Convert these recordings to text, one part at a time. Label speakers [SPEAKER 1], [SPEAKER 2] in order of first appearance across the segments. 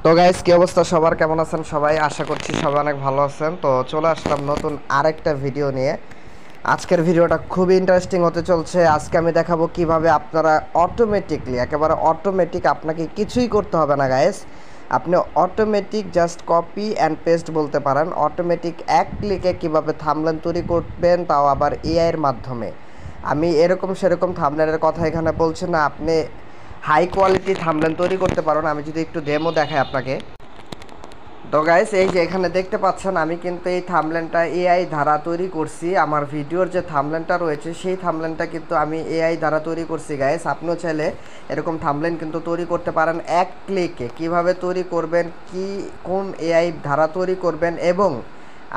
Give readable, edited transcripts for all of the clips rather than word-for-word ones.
[SPEAKER 1] তো গাইস, কি অবস্থা সবার? কেমন আছেন সবাই? আশা করছি সবাই অনেক ভালো আছেন। তো চলে আসলাম নতুন আরেকটা ভিডিও নিয়ে। আজকের ভিডিওটা খুবই ইন্টারেস্টিং হতে চলছে। আজকে আমি দেখাবো কিভাবে আপনারা অটোমেটিকলি, একেবারে অটোমেটিক, আপনাকে কিছুই করতে হবে না গাইস। আপনি automatic just copy and paste বলতে পারেন, অটোমেটিক এক ক্লিকে কিভাবে থাম্বনেল তৈরি করবেন, তাও আবার এআই এর মাধ্যমে। আমি এরকম সেরকম থাম্বনেলের কথা এখানে বলছি না, আপনি হাই কোয়ালিটি থাম্বনেল তৈরি করতে পারেন। আমি যদি একটু ডেমো দেখাই আপনাকে। তো গাইস, এই যে এখানে দেখতে পাচ্ছেন, আমি কিন্তু এই থাম্বনেলটা এআই দ্বারা তৈরি করছি। আমার ভিডিওর যে থাম্বনেলটা রয়েছে সেই থাম্বনেলটা কিন্তু আমি এআই দ্বারা তৈরি করছি গাইস। আপনিও চাইলে এরকম থাম্বনেল কিন্তু তৈরি করতে পারেন এক ক্লিকে। কিভাবে তৈরি করবেন, কোন এআই দ্বারা তৈরি করবেন, এবং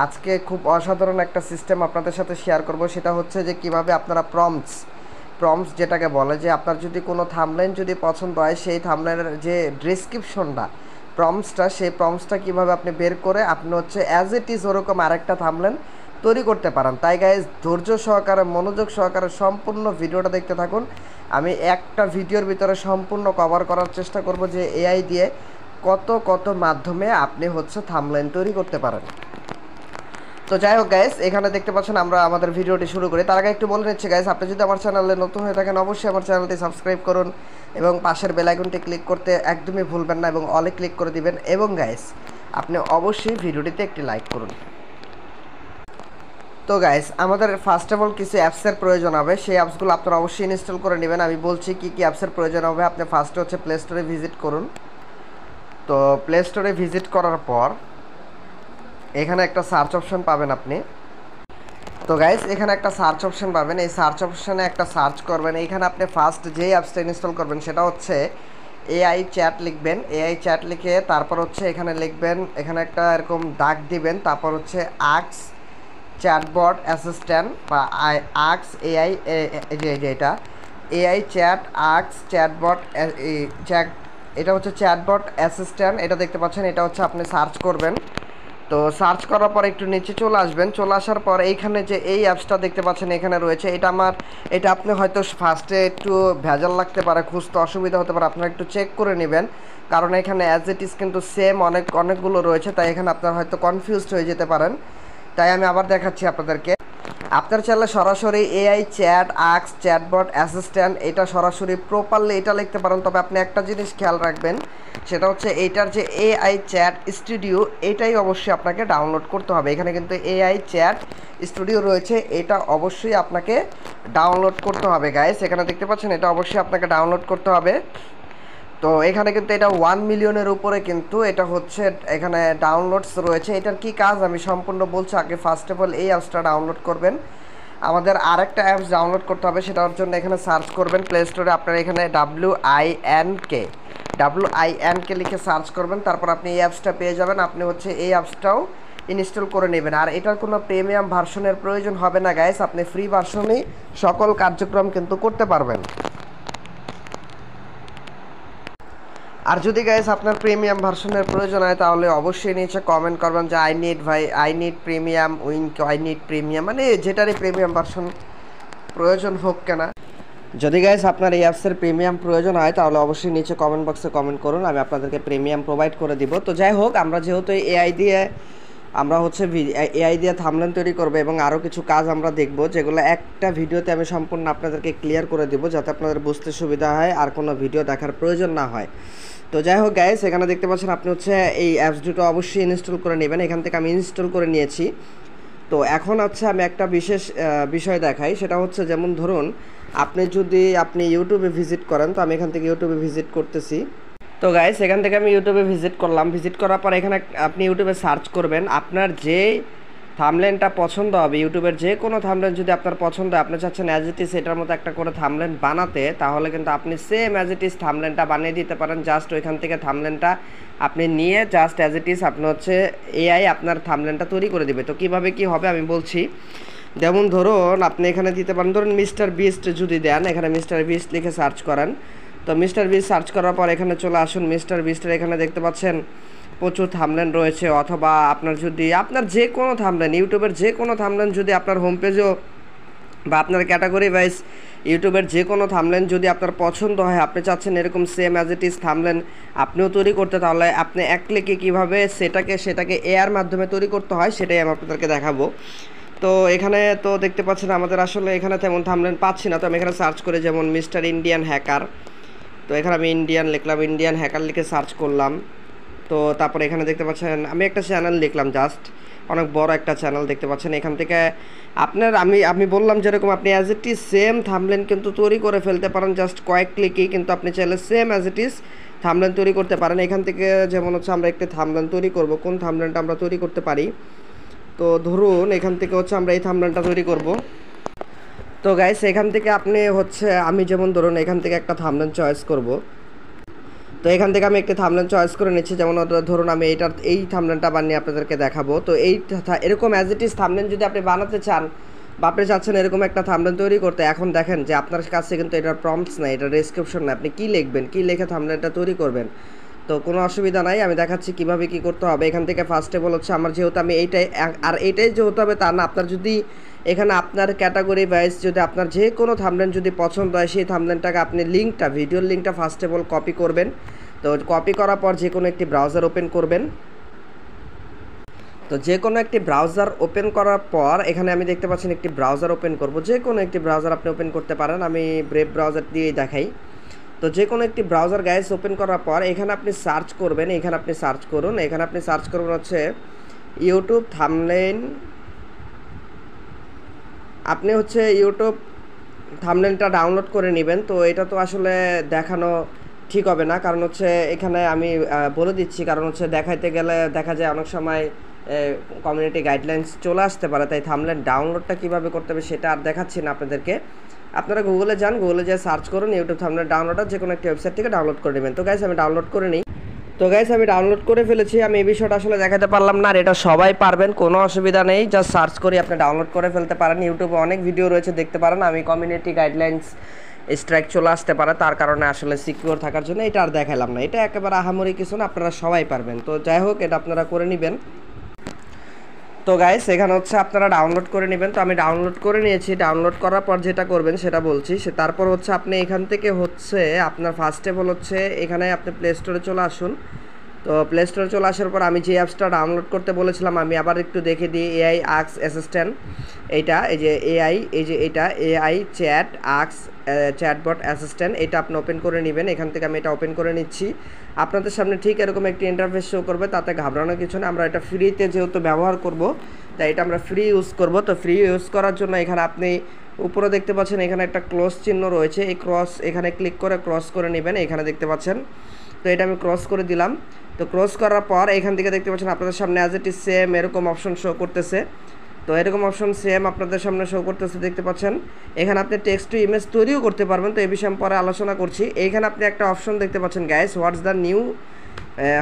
[SPEAKER 1] আজকে খুব অসাধারণ একটা সিস্টেম আপনাদের সাথে শেয়ার করব। সেটা হচ্ছে যে কিভাবে আপনারা প্রম্পটস যেটাকে বলে, যে আপনার যদি কোনো থাম্বনেল যদি পছন্দ হয়, সেই থাম্বনেলের যে ডেসক্রিপশনটা, সেই প্রম্পটসটা কীভাবে আপনি বের করে আপনি হচ্ছে অ্যাজ ইট ইজ ওরকম আরেকটা থাম্বনেল তৈরি করতে পারেন। তাই গাইজ, ধৈর্য সহকারে, মনোযোগ সহকারে সম্পূর্ণ ভিডিওটা দেখতে থাকুন। আমি একটা ভিডিওর ভিতরে সম্পূর্ণ কভার করার চেষ্টা করব যে এআই দিয়ে কত মাধ্যমে আপনি হচ্ছে থাম্বনেল তৈরি করতে পারেন। তো যাই হোক গাইস, এখানে দেখতে পাচ্ছেন আমরা আমাদের ভিডিওটি শুরু করি। তার আগে একটু বলে নিচ্ছি গাইস, আপনি যদি আমার চ্যানেলে নতুন হয়ে থাকেন অবশ্যই আমার চ্যানেলটি সাবস্ক্রাইব করুন এবং পাশের বেল আইকনটি ক্লিক করতে একদমই ভুলবেন না এবং অলে ক্লিক করে দিবেন। এবং গাইস, আপনি অবশ্যই ভিডিওটিতে একটি লাইক করুন। তো গাইস, আমাদের ফার্স্ট অফ অল কিছু অ্যাপসের প্রয়োজন হবে। সেই অ্যাপসগুলো আপনারা অবশ্যই ইনস্টল করে নেবেন। আমি বলছি কী কী অ্যাপসের প্রয়োজন হবে। আপনি ফার্স্টে হচ্ছে প্লে স্টোরে ভিজিট করুন। তো প্লে স্টোরে ভিজিট করার পর এখানে একটা সার্চ অপশন পাবেন আপনি। তো গাইস, এখানে একটা সার্চ অপশন পাবেন। এই সার্চ অপশানে একটা সার্চ করবেন। এইখানে আপনি ফার্স্ট যেই অ্যাপসটা ইনস্টল করবেন সেটা হচ্ছে এআই চ্যাট লিখবেন। এআই চ্যাট লিখে তারপর হচ্ছে এখানে লিখবেন, এখানে একটা এরকম দাগ দিবেন, তারপর হচ্ছে আক্স চ্যাটবট অ্যাসিস্ট্যান্ট বা আক্স এআই, এটা এআই চ্যাট আক্স চ্যাটবট চ্যাট, এটা হচ্ছে চ্যাটবট অ্যাসিস্ট্যান্ট। এটা দেখতে পাচ্ছেন, এটা হচ্ছে আপনি সার্চ করবেন। তো সার্চ করার পর একটু নিচে চলে আসবেন। চলে আসার পর এইখানে যে এই অ্যাপসটা দেখতে পাচ্ছেন এখানে রয়েছে, এটা আপনি হয়তো ফার্স্টে একটু ভেজাল লাগতে পারে, খুঁজতে অসুবিধা হতে পারে, আপনারা একটু চেক করে নেবেন। কারণ এখানে অ্যাজ ইট ইজ কিন্তু সেম অনেকগুলো রয়েছে, তাই এখানে আপনারা হয়তো কনফিউজড হয়ে যেতে পারেন। তাই আমি আবার দেখাচ্ছি আপনাদেরকে। আপনার চাইলে সরাসরি এআই চ্যাট আক্স চ্যাটবট অ্যাসিস্ট্যান্ট, এটা সরাসরি প্রপারলি এটা লিখতে পারেন। তবে আপনি একটা জিনিস খেয়াল রাখবেন, সেটা হচ্ছে এইটার যে এআই চ্যাট স্টুডিও, এটাই অবশ্যই আপনাকে ডাউনলোড করতে হবে। এখানে কিন্তু এআই চ্যাট স্টুডিও রয়েছে, এটা অবশ্যই আপনাকে ডাউনলোড করতে হবে গাইস। এখানে দেখতে পাচ্ছেন, এটা অবশ্যই আপনাকে ডাউনলোড করতে হবে। তো এখানে কিন্তু এটা 1 মিলিয়নের উপরে কিন্তু এটা হচ্ছে এখানে ডাউনলোডস রয়েছে। এটার কি কাজ আমি সম্পূর্ণ বলছি। আগে ফার্স্ট অফ অল এই অ্যাপসটা ডাউনলোড করবেন। আমাদের আরেকটা অ্যাপস ডাউনলোড করতে হবে, সেটার জন্য এখানে সার্চ করবেন প্লে স্টোরে। আপনারা এখানে WINK লিখে সার্চ করবেন, তারপর আপনি এই অ্যাপসটা পেয়ে যাবেন। আপনি হচ্ছে এই অ্যাপসটাও ইনস্টল করে নেবেন। আর এটার কোনো প্রিমিয়াম ভার্সনের প্রয়োজন হবে না গাইস, আপনি ফ্রি ভার্সনেই সকল কার্যক্রম কিন্তু করতে পারবেন। আর যদি গাইস আপনার প্রিমিয়াম ভার্সনের প্রয়োজন হয়, তাহলে অবশ্যই নিচে কমেন্ট করবেন যে I need premium Wynk, I need premium, মানে যেটারই প্রিমিয়াম ভার্সন প্রয়োজন হোক কেনা। যদি গাইস আপনার এই অ্যাপসের প্রিমিয়াম প্রয়োজন হয়, তাহলে অবশ্যই নিচে কমেন্ট বক্সে কমেন্ট করুন, আমি আপনাদেরকে প্রিমিয়াম প্রোভাইড করে দিব। তো যাই হোক, আমরা যেহেতু আমরা হচ্ছে এআই দিয়ে থাম্বনেল তৈরি করবো এবং আরও কিছু কাজ আমরা দেখব, যেগুলো একটা ভিডিওতে আমি সম্পূর্ণ আপনাদেরকে ক্লিয়ার করে দেবো, যাতে আপনাদের বুঝতে সুবিধা হয় আর কোনো ভিডিও দেখার প্রয়োজন না হয়। তো যাই হোক গাইস, এখানে দেখতে পাচ্ছেন আপনি হচ্ছে এই অ্যাপস দুটো অবশ্যই ইনস্টল করে নেবেন। এখান থেকে আমি ইনস্টল করে নিয়েছি। তো এখন হচ্ছে আমি একটা বিশেষ বিষয় দেখাই, সেটা হচ্ছে যেমন ধরুন আপনি ইউটিউবে ভিজিট করেন। তো আমি এখান থেকে ইউটিউবে ভিজিট করতেছি। তো গাইস, এখান থেকে আমি ইউটিউবে ভিজিট করলাম। ভিজিট করার পর এখানে আপনি ইউটিউবে সার্চ করবেন, আপনার যে থাম্বনেলটা পছন্দ হবে, ইউটিউবের যে কোনো থাম্বনেল যদি আপনার পছন্দ হয়, আপনি চাচ্ছেন অ্যাজ ইট ইজ এটার মতো একটা করে থাম্বনেল বানাতে, তাহলে কিন্তু আপনি সেম অ্যাজ ইট ইজ থাম্বনেলটা বানিয়ে দিতে পারেন। জাস্ট ওইখান থেকে থাম্বনেলটা আপনি নিয়ে জাস্ট অ্যাজ ইট ইজ আপনি হচ্ছে এআই আপনার থাম্বনেলটা তৈরি করে দেবে। তো কীভাবে কী হবে আমি বলছি। যেমন ধরুন আপনি এখানে দিতে পারেন, ধরুন মিস্টার বিস্ট যদি দেন, এখানে মিস্টার বিস্ট লিখে সার্চ করেন। তো মিস্টার বিস্ট সার্চ করার পর এখানে চলে আসুন। মিস্টার বিস্টের এখানে দেখতে পাচ্ছেন প্রচুর থাম্বনেল রয়েছে। অথবা আপনার যে কোনো থাম্বনেল, ইউটিউবের যে কোনো থাম্বনেল যদি আপনার হোম পেজেও বা আপনার ক্যাটাগরি ওয়াইজ ইউটিউবের যে কোনো থামলেন যদি আপনার পছন্দ হয়, আপনি চাচ্ছেন এরকম সেম অ্যাজ ইট ইজ থামলেন আপনিও তৈরি করতে, তাহলে আপনি এক ক্লিকে কীভাবে সেটাকে এআর মাধ্যমে তৈরি করতে হয় সেটাই আমি আপনাদেরকে দেখাবো। তো এখানে তো দেখতে পাচ্ছেন আমাদের আসলে এখানে তেমন থামলেন পাচ্ছি না, তো আমি এখানে সার্চ করে যেমন মিস্টার ইন্ডিয়ান হ্যাকার, তো এখানে আমি ইন্ডিয়ান লিখলাম, ইন্ডিয়ান হ্যাকার লিখে সার্চ করলাম। তো তারপরে এখানে দেখতে পাচ্ছেন আমি একটা চ্যানেল লিখলাম, জাস্ট অনেক বড় একটা চ্যানেল দেখতে পাচ্ছেন। এখান থেকে আপনার আমি বললাম যেরকম আপনি অ্যাজ ইট ইজ সেম থামলেন কিন্তু তৈরি করে ফেলতে পারেন জাস্ট কয়েক ক্লিকই, কিন্তু আপনি চাইলে সেম অ্যাজ ইট ইজ থামলেন তৈরি করতে পারেন। এখান থেকে যেমন হচ্ছে আমরা একটি থামলেন তৈরি করব, কোন থামলেনটা আমরা তৈরি করতে পারি, তো ধরুন এখান থেকে হচ্ছে আমরা এই থামলেনটা তৈরি করব। তো গাইস এখান থেকে আপনি হচ্ছে আমি যেমন ধরুন এখান থেকে একটা থামলেন চয়েস করব। তো এখান থেকে আমি একটি থামলেন চয়েস করে নিচ্ছি, যেমন ধরুন আমি এই থামলেনটা বানিয়ে আপনাদেরকে দেখাবো। তো এরকম অ্যাজ ইট ইজ থামলেন যদি আপনি বানাতে চান বা আপনি চাচ্ছেন এরকম একটা থামলেন তৈরি করতে, এখন দেখেন যে আপনার কাছে কিন্তু এটার প্রম্পটস নাই, এটার ডেসক্রিপশন নাই, আপনি কী লিখবেন, কী লিখে থামলেনটা তৈরি করবেন। তো কোনো অসুবিধা নাই, আমি দেখাচ্ছি কীভাবে কী করতে হবে। এখান থেকে ফার্স্ট অফ অল হচ্ছে আমার যেহেতু আমি এইটাই যে হতে হবে তা না, আপনার যদি এখানে আপনার ক্যাটাগরি ওয়াইজ যদি আপনার যে কোনো থামলেন যদি পছন্দ হয় সেই থামলেনটাকে আপনি ভিডিওর লিঙ্কটা ফার্স্ট অফ অল কপি করবেন। তো কপি করার পর যে কোনো একটি ব্রাউজার ওপেন করবেন। তো যে কোনো একটি ব্রাউজার ওপেন করার পর এখানে আমি দেখতে পাচ্ছেন একটি ব্রাউজার ওপেন করব, যে কোনো একটি ব্রাউজার আপনি ওপেন করতে পারেন, আমি ব্রেভ ব্রাউজার দিয়েই দেখাই। তো যে কোনো একটি ব্রাউজার গাইস ওপেন করার পর এখানে আপনি সার্চ করবেন, এখানে আপনি সার্চ করুন, এখানে আপনি সার্চ করবেন হচ্ছে ইউটিউব থাম্বনেইল। আপনি হচ্ছে ইউটিউব থাম্বনেইলটা ডাউনলোড করে নেবেন। তো এটা তো আসলে দেখানো ঠিক হবে না, কারণ হচ্ছে এখানে আমি বলে দিচ্ছি, কারণ হচ্ছে দেখাইতে গেলে দেখা যায় অনেক সময় কমিউনিটি গাইডলাইন্স চলে আসতে পারে, তাই থাম্বনেইল ডাউনলোডটা কীভাবে করতে হবে সেটা আর দেখাচ্ছি না আপনাদেরকে। আপনারা গুগলে যান, গুগলে যেয়ে সার্চ করুন ইউটিউব থাম্বনেইল ডাউনলোডার, যে কোনো একটি ওয়েবসাইট থেকে ডাউনলোড করে নেবেন। তো গাইস আমি ডাউনলোড করে নিই। তো গাইস আমি ডাউনলোড করে ফেলেছি, আমি এই বিষয়টা আসলে দেখাতে পারলাম না, আর এটা সবাই পারবেন, কোনো অসুবিধা নেই, জাস্ট সার্চ করে আপনি ডাউনলোড করে ফেলতে পারেন। ইউটিউবে অনেক ভিডিও রয়েছে দেখতে পারেন, আমি কমিউনিটি গাইডলাইন্স স্ট্রাইক চলে আসতে পারে তার কারণে আসলে সিকিউর থাকার জন্য এটা আর দেখালাম না, এটা একেবারে আহামরি কিছু না, আপনারা সবাই পারবেন। তো যাই হোক এটা আপনারা করে নেবেন। তো গাইস এখানে হচ্ছে আপনারা ডাউনলোড করে নেবেন। তো আমি ডাউনলোড করে নিয়েছি, ডাউনলোড করার পর যেটা করবেন সেটা বলছি, তারপর হচ্ছে আপনি এখান থেকে হচ্ছে আপনার ফার্স্ট অফ অল হচ্ছে এখানে আপনি প্লে স্টোরে চলে আসুন। তো প্লে স্টোরে চলে আসার পর আমি যে অ্যাপসটা ডাউনলোড করতে বলেছিলাম আমি আবার একটু দেখে দিই, এআই আক্স অ্যাসিস্ট্যান্ট, এইটা এই যে এআই, এই যে এটা এআই চ্যাটবট অ্যাসিস্ট্যান্ট, এটা আপনি ওপেন করে নেবেন। এখান থেকে আমি এটা ওপেন করে নিচ্ছি, আপনাদের সামনে ঠিক এরকম একটি ইন্টারফেস শো করবে, তাতে ঘাবড়ানোর কিছু না, আমরা এটা ফ্রিতে যেহেতু ব্যবহার করব তাই এটা আমরা ফ্রি ইউজ করব। তো ফ্রি ইউজ করার জন্য এখানে আপনি উপরে দেখতে পাচ্ছেন এখানে একটা ক্রস চিহ্ন রয়েছে, এই ক্রস এখানে ক্লিক করে ক্রস করে নেবেন, এখানে দেখতে পাচ্ছেন। তো এটা আমি ক্রস করে দিলাম। তো ক্রস করার পর এখান থেকে দেখতে পাচ্ছেন আপনাদের সামনে অ্যাজ ইট ইজ সেম এরকম অপশন শো করতেছে। তো এরকম অপশন সেম আপনাদের সামনে শো করতেছে দেখতে পাচ্ছেন। এখানে আপনি টেক্সট টু ইমেজ তৈরিও করতে পারবেন, তো এই বিষয়ে আমি পরে আলোচনা করছি। এইখানে আপনি একটা অপশন দেখতে পাচ্ছেন guys,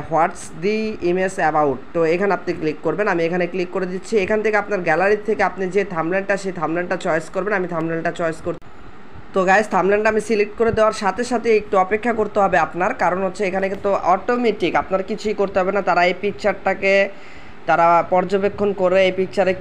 [SPEAKER 1] what's the image about, তো এখানে আপনি ক্লিক করবেন, আমি এখানে ক্লিক করে দিচ্ছি। এখান থেকে আপনার গ্যালারি থেকে আপনি যে থাম্বনেইলটা সেই থাম্বনেইলটা চয়েস করবেন, আমি থাম্বনেইলটা চয়েস করছি। তো গাইস থাম্বনেইলটা আমি সিলেক্ট করে দেওয়ার সাথে সাথে একটু অপেক্ষা করতে হবে আপনার, কারণ হচ্ছে এখানে কিন্তু অটোমেটিক আপনার কিছুই করতে হবে না, তারা এই পিকচারটাকে তারা পর্যবেক্ষণ করে এই পিকচারে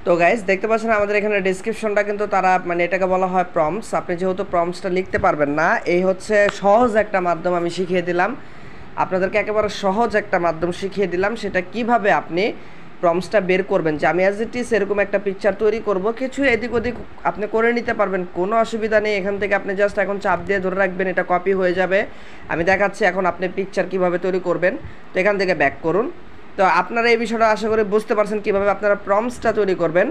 [SPEAKER 1] তো গাইস দেখতে পাচ্ছেন আমাদের এখানে ডেসক্রিপশনটা কিন্তু তারা মানে এটাকে বলা হয় প্রম্পটস, আপনি যেহেতু প্রম্পটসটা লিখতে পারবেন না, এই হচ্ছে সহজ একটা মাধ্যম আমি শিখিয়ে দিলাম আপনাদেরকে, একেবারে সহজ একটা মাধ্যম শিখিয়ে দিলাম, সেটা কিভাবে আপনি প্রম্পটসটা বের করবেন, যে আমি অ্যাজ ইট ইজ এরকম একটা পিকচার তৈরি করব, কিছু এদিক ওদিক আপনি করে নিতে পারবেন, কোনো অসুবিধা নেই। এখান থেকে আপনি জাস্ট এখন চাপ দিয়ে ধরে রাখবেন, এটা কপি হয়ে যাবে। আমি দেখাচ্ছি এখন আপনি পিকচার কিভাবে তৈরি করবেন। তো এখান থেকে ব্যাক করুন, তো আপনারা এই বিষয়টা আশা করি বুঝতে পারছেন কীভাবে আপনারা প্রম্পটসটা তৈরি করবেন।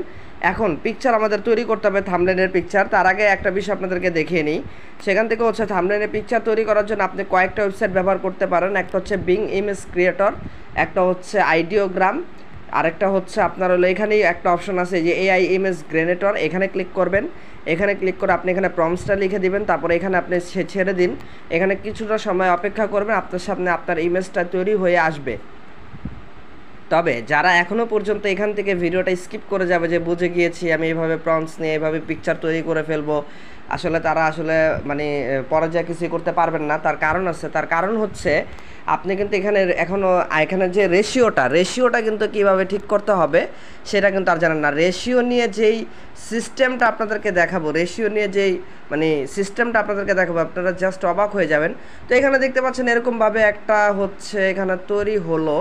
[SPEAKER 1] এখন পিকচার আমাদের তৈরি করতে হবে, থাম্বনেলের পিকচার। তার আগে একটা বিষয় আপনাদেরকে দেখিয়ে নিই। সেখান থেকে হচ্ছে থাম্বনেলের পিকচার তৈরি করার জন্য আপনি কয়েকটা ওয়েবসাইট ব্যবহার করতে পারেন। একটা হচ্ছে বিং ইমেজ ক্রিয়েটর, একটা হচ্ছে আইডিওগ্রাম, আরেকটা হচ্ছে আপনার হলো এখানেই একটা অপশন আছে যে এআই ইমেজ জেনারেটর, এখানে ক্লিক করবেন। এখানে ক্লিক করে আপনি এখানে প্রম্পটসটা লিখে দিবেন, তারপরে এখানে আপনি ছেড়ে দিন। এখানে কিছুটা সময় অপেক্ষা করবেন, আপনার সামনে আপনার ইমেজটা তৈরি হয়ে আসবে। তবে যারা এখনও পর্যন্ত এখান থেকে ভিডিওটা স্কিপ করে যাবে যে বুঝে গিয়েছি আমি এইভাবে প্রম্পটস নিয়ে এইভাবে পিকচার তৈরি করে ফেলবো, আসলে তারা আসলে মানে পর্যায়ে কিছুই করতে পারবেন না। তার কারণ আছে, তার কারণ হচ্ছে আপনি কিন্তু এখানে যে রেশিওটা কিন্তু কীভাবে ঠিক করতে হবে সেটা কিন্তু আর জানেন না। রেশিও নিয়ে যেই সিস্টেমটা আপনাদেরকে দেখাবো, সিস্টেমটা আপনাদেরকে দেখাবো, আপনারা জাস্ট অবাক হয়ে যাবেন। তো এখানে দেখতে পাচ্ছেন এরকমভাবে একটা হচ্ছে এখানে তৈরি হলো।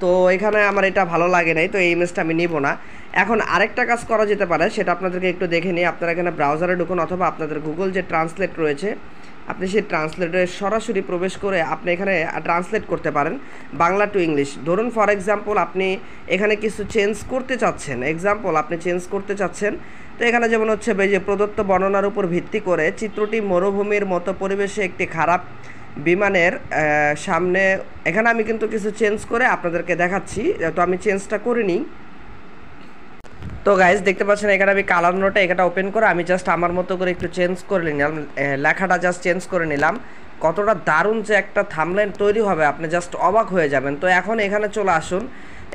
[SPEAKER 1] তো এখানে আমার এটা ভালো লাগে নাই, তো এই ইমেজটা আমি নিব না। এখন আরেকটা কাজ করা যেতে পারে, সেটা আপনাদেরকে একটু দেখে নিই। আপনারা এখানে ব্রাউজারে ঢুকুন, অথবা আপনাদের গুগল যে ট্রান্সলেট রয়েছে আপনি সেই ট্রান্সলেটে সরাসরি প্রবেশ করে আপনি এখানে ট্রান্সলেট করতে পারেন বাংলা টু ইংলিশ। ধরুন ফর এক্সাম্পল আপনি এখানে কিছু চেঞ্জ করতে চাচ্ছেন, তো এখানে যেমন হচ্ছে যে প্রদত্ত বর্ণনার উপর ভিত্তি করে চিত্রটি মরুভূমির মতো পরিবেশে একটি খারাপ বিমানের সামনে, এখানে আমি কিন্তু কিছু চেঞ্জ করে আপনাদেরকে দেখাচ্ছি। তো আমি চেঞ্জটা করে নিই। তো গাইজ দেখতে পাচ্ছেন এখানে আমি কালার নোটে এটা ওপেন করে আমি জাস্ট আমার মতো করে একটু চেঞ্জ করে নিলাম, লেখাটা জাস্ট চেঞ্জ করে নিলাম। কতটা দারুণ যে একটা থাম্বনেল তৈরি হবে আপনি জাস্ট অবাক হয়ে যাবেন। তো এখন এখানে চলে আসুন,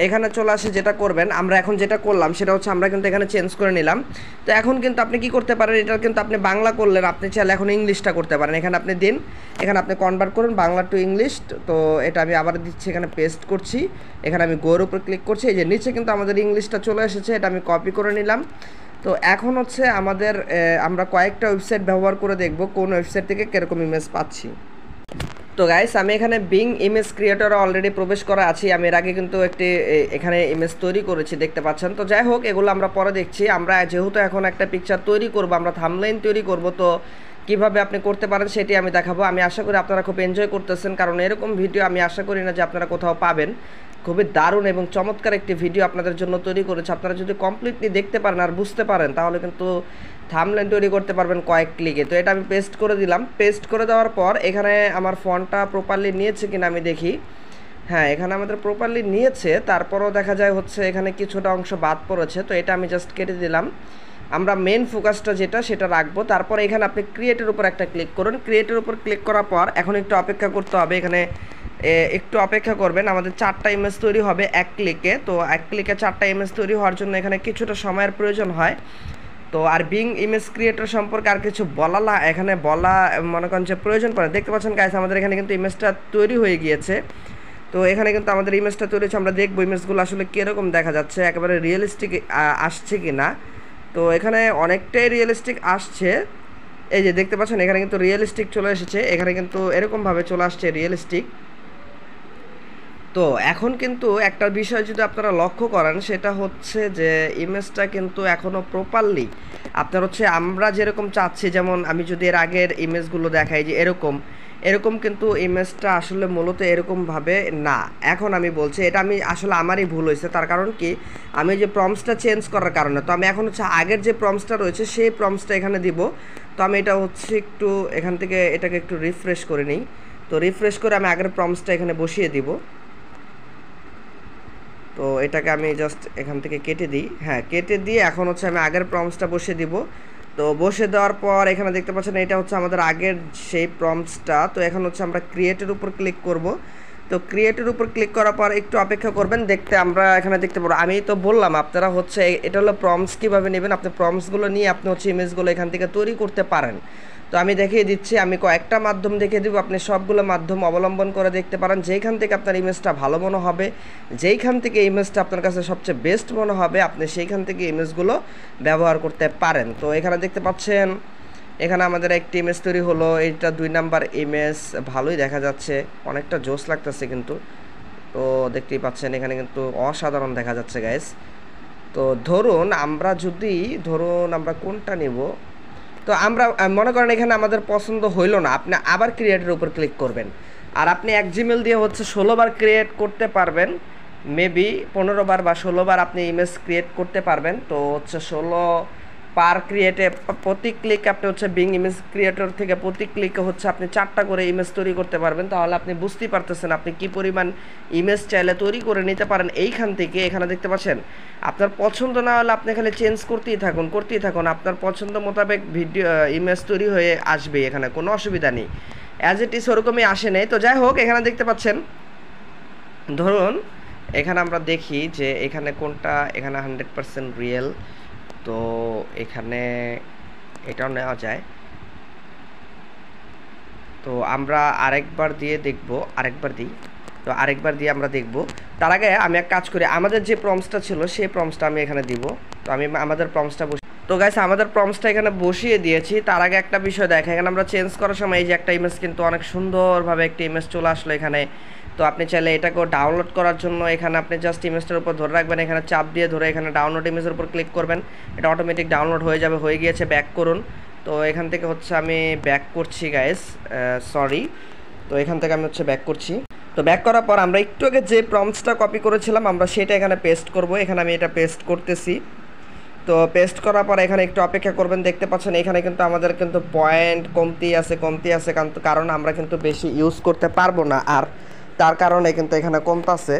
[SPEAKER 1] এখানে চলে আসে যেটা করবেন, আমরা এখন যেটা করলাম সেটা হচ্ছে আমরা কিন্তু এখানে চেঞ্জ করে নিলাম। তো এখন কিন্তু আপনি কি করতে পারেন, এটা কিন্তু আপনি বাংলা করলেন, আপনি চাইলে এখন ইংলিশটা করতে পারেন। এখানে আপনি দিন, এখানে আপনি কনভার্ট করুন বাংলা টু ইংলিশ। তো এটা আমি আবার দিচ্ছি, এখানে পেস্ট করছি, এখানে আমি গোর উপর ক্লিক করছি। এই যে নিচে কিন্তু আমাদের ইংলিশটা চলে এসেছে, এটা আমি কপি করে নিলাম। তো এখন হচ্ছে আমরা কয়েকটা ওয়েবসাইট ব্যবহার করে দেখব কোন ওয়েবসাইট থেকে কীরকম ইমেজ পাচ্ছি। তো গাইস আমি এখানে বিং ইমেজ ক্রিয়েটরে অলরেডি প্রবেশ করা আছি। আমি এর আগে কিন্তু এখানে ইমেজ তৈরি করেছি, দেখতে পাচ্ছেন। তো যাই হোক, এগুলো আমরা পরে দেখছি। আমরা যেহেতু এখন একটা পিকচার তৈরি করব, আমরা থাম্বনেল তৈরি করব, তো কিভাবে আপনি করতে পারেন সেটি আমি দেখাবো। আমি আশা করি আপনারা খুব এনজয় করতেছেন, কারণ এরকম ভিডিও আমি আশা করি না যে আপনারা কোথাও পাবেন। খুবই দারুণ এবং চমৎকার একটি ভিডিও আপনাদের জন্য তৈরি করেছে। আপনারা যদি কমপ্লিটলি দেখতে পারেন আর বুঝতে পারেন তাহলে কিন্তু থাম্বনেল তৈরি করতে পারবেন কয়েক ক্লিকে। তো এটা আমি পেস্ট করে দিলাম। পেস্ট করে দেওয়ার পর এখানে আমার ফন্টটা প্রপারলি নিয়েছে কিনা আমি দেখি। হ্যাঁ, এখানে আমাদের প্রপারলি নিয়েছে, তারপরও দেখা যায় হচ্ছে এখানে কিছুটা অংশ বাদ পড়েছে। তো এটা আমি জাস্ট কেটে দিলাম। আমরা মেন ফোকাসটা সেটা রাখবো। তারপর এখানে আপনি ক্রিয়েটের উপর একটা ক্লিক করুন। ক্রিয়েটের উপর ক্লিক করার পর এখন একটু অপেক্ষা করতে হবে। এখানে একটু অপেক্ষা করবেন, আমাদের 4টা ইমেজ তৈরি হবে এক ক্লিকে। তো এক ক্লিকে 4টা ইমেজ তৈরি হওয়ার জন্য এখানে কিছুটা সময়ের প্রয়োজন হয়। তো আর বিং ইমেজ ক্রিয়েটর সম্পর্কে আর কিছু এখানে বলা মনে করেন যে প্রয়োজন পড়ে। দেখতে পাচ্ছেন গাইস আমাদের এখানে কিন্তু ইমেজটা তৈরি হয়ে গিয়েছে। তো এখানে কিন্তু আমাদের ইমেজটা তৈরি হচ্ছে, আমরা দেখবো ইমেজগুলো আসলে কীরকম দেখা যাচ্ছে, একেবারে রিয়েলিস্টিক আসছে কি না। তো এখানে অনেকটাই রিয়েলিস্টিক আসছে। এই যে দেখতে পাচ্ছেন এখানে কিন্তু রিয়েলিস্টিক চলে এসেছে, এখানে কিন্তু এরকমভাবে চলে আসছে রিয়েলিস্টিক। তো এখন কিন্তু একটা বিষয় যদি আপনারা লক্ষ্য করেন সেটা হচ্ছে যে ইমেজটা কিন্তু এখনও প্রপারলি আপনার হচ্ছে আমরা যেরকম চাচ্ছি, যেমন আমি যদি এর আগের ইমেজগুলো দেখাই যে এরকম কিন্তু ইমেজটা আসলে মূলত এরকমভাবে না। এখন আমি বলছি এটা আমি আসলে আমারই ভুল হয়েছে। তার কারণ কি, আমি যে প্রম্পটসটা চেঞ্জ করার কারণে, তো আমি এখন হচ্ছে আগের যে প্রম্পটসটা রয়েছে সেই প্রম্পটসটা এখানে দিব। তো আমি এটা হচ্ছে একটু এখান থেকে এটাকে একটু রিফ্রেশ করে নিই। তো রিফ্রেশ করে আমি আগের প্রম্পটসটা এখানে বসিয়ে দিব। তো এটাকে আমি জাস্ট এখান থেকে কেটে দিই। হ্যাঁ, কেটে দিয়ে এখন হচ্ছে আমি আগের প্রম্পটসটা বসিয়ে দিব। তো বসে দেওয়ার পর এখানে দেখতে পাচ্ছেন এটা হচ্ছে আমাদের আগের সেই প্রম্পটসটা। তো এখন হচ্ছে আমরা ক্রিয়েটের উপর ক্লিক করব। তো ক্রিয়েটের উপর ক্লিক করার পর একটু অপেক্ষা করবেন, আমরা এখানে দেখতে পাবো। আমি তো বললাম আপনারা হচ্ছে এটা হলো প্রম্পটস কীভাবে নেবেন, আপনি প্রম্পটসগুলো নিয়ে আপনি হচ্ছে ইমেজগুলো এখান থেকে তৈরি করতে পারেন। তো আমি দেখিয়ে দিচ্ছি, আমি কয়েকটা মাধ্যম দেখিয়ে দেবো, আপনি সবগুলো মাধ্যম অবলম্বন করে দেখতে পারেন। যেইখান থেকে আপনার ইমেজটা ভালো মনে হবে, যেইখান থেকে ইমেজটা আপনার কাছে সবচেয়ে বেস্ট মনে হবে, আপনি সেইখান থেকে ইমেজগুলো ব্যবহার করতে পারেন। তো এখানে দেখতে পাচ্ছেন এখানে আমাদের একটি ইমেজ তৈরি হলো, এইটা 2 নাম্বার ইমেজ, ভালোই দেখা যাচ্ছে, অনেকটা জোস লাগতেছে কিন্তু। তো দেখতেই পাচ্ছেন এখানে কিন্তু অসাধারণ দেখা যাচ্ছে গাইস। তো ধরুন আমরা কোনটা নিব, তো আমরা মনে করেন এখানে আমাদের পছন্দ হইল না, আপনি আবার ক্রিয়েটের উপর ক্লিক করবেন। আর আপনি এক জিমেল দিয়ে হচ্ছে 16 বার ক্রিয়েট করতে পারবেন। মেবি 15 বার বা 16 বার আপনি ইমেজ ক্রিয়েট করতে পারবেন। তো হচ্ছে 16 পার ক্রিয়েটে প্রতি ক্লিক আপনি হচ্ছে বিং ইমেজ ক্রিয়েটর থেকে প্রতি ক্লিকে হচ্ছে আপনি 4টা করে ইমেজ তৈরি করতে পারবেন। তাহলে আপনি বুঝতেই পারতেছেন আপনি কি পরিমাণ ইমেজ চাইলে তৈরি করে নিতে পারেন এইখান থেকে। এখানে দেখতে পাচ্ছেন আপনার পছন্দ না হলে আপনি খালি চেঞ্জ করতেই থাকুন, আপনার পছন্দ মোতাবেক ভিডিও ইমেজ তৈরি হয়ে আসবে, এখানে কোনো অসুবিধা নেই। অ্যাজ ইট ইজ ওরকমই আসে নেই। তো যাই হোক, এখানে দেখতে পাচ্ছেন ধরুন এখানে আমরা দেখি যে এখানে কোনটা, এখানে 100% রিয়েল। তো এখানে এটাও নেওয়া যায়। তো আমরা আরেকবার দিয়ে দেখব, আরেকবার দিয়ে আমরা দেখব। তার আগে আমি এক কাজ করি, আমাদের যে প্রম্পটসটা ছিল সেই প্রম্পটসটা আমি এখানে দিব। তো আমি আমাদের প্রম্পটসটা তো গাইস আমাদের প্রম্পটসটা এখানে বসিয়ে দিয়েছি। তার আগে একটা বিষয় দেখা, এখানে আমরা চেঞ্জ করার সময় এই যে একটা ইমেজ কিন্তু অনেক সুন্দরভাবে একটা ইমেজ চলে আসলো এখানে। তো আপনি চাইলে এটাকেও ডাউনলোড করার জন্য এখানে আপনি জাস্ট ইমেজটার উপর ধরে রাখবেন, এখানে চাপ দিয়ে ধরে এখানে ডাউনলোড ইমেজের উপর ক্লিক করবেন, এটা অটোমেটিক ডাউনলোড হয়ে যাবে। হয়ে গিয়েছে, ব্যাক করুন। তো এখান থেকে হচ্ছে আমি ব্যাক করছি গাইস, সরি। তো এখান থেকে আমি হচ্ছে ব্যাক করছি। তো ব্যাক করার পর আমরা একটু আগে যে প্রম্পটসটা কপি করেছিলাম আমরা সেটা এখানে পেস্ট করব। এখানে আমি এটা পেস্ট করতেছি। তো পেস্ট করার পর এখানে একটু অপেক্ষা করবেন। দেখতে পাচ্ছেন এখানে কিন্তু আমাদের কিন্তু পয়েন্ট কমতি আছে, কারণ আমরা কিন্তু বেশি ইউজ করতে পারবো না, আর তার কারণে কিন্তু এখানে কমতাছে।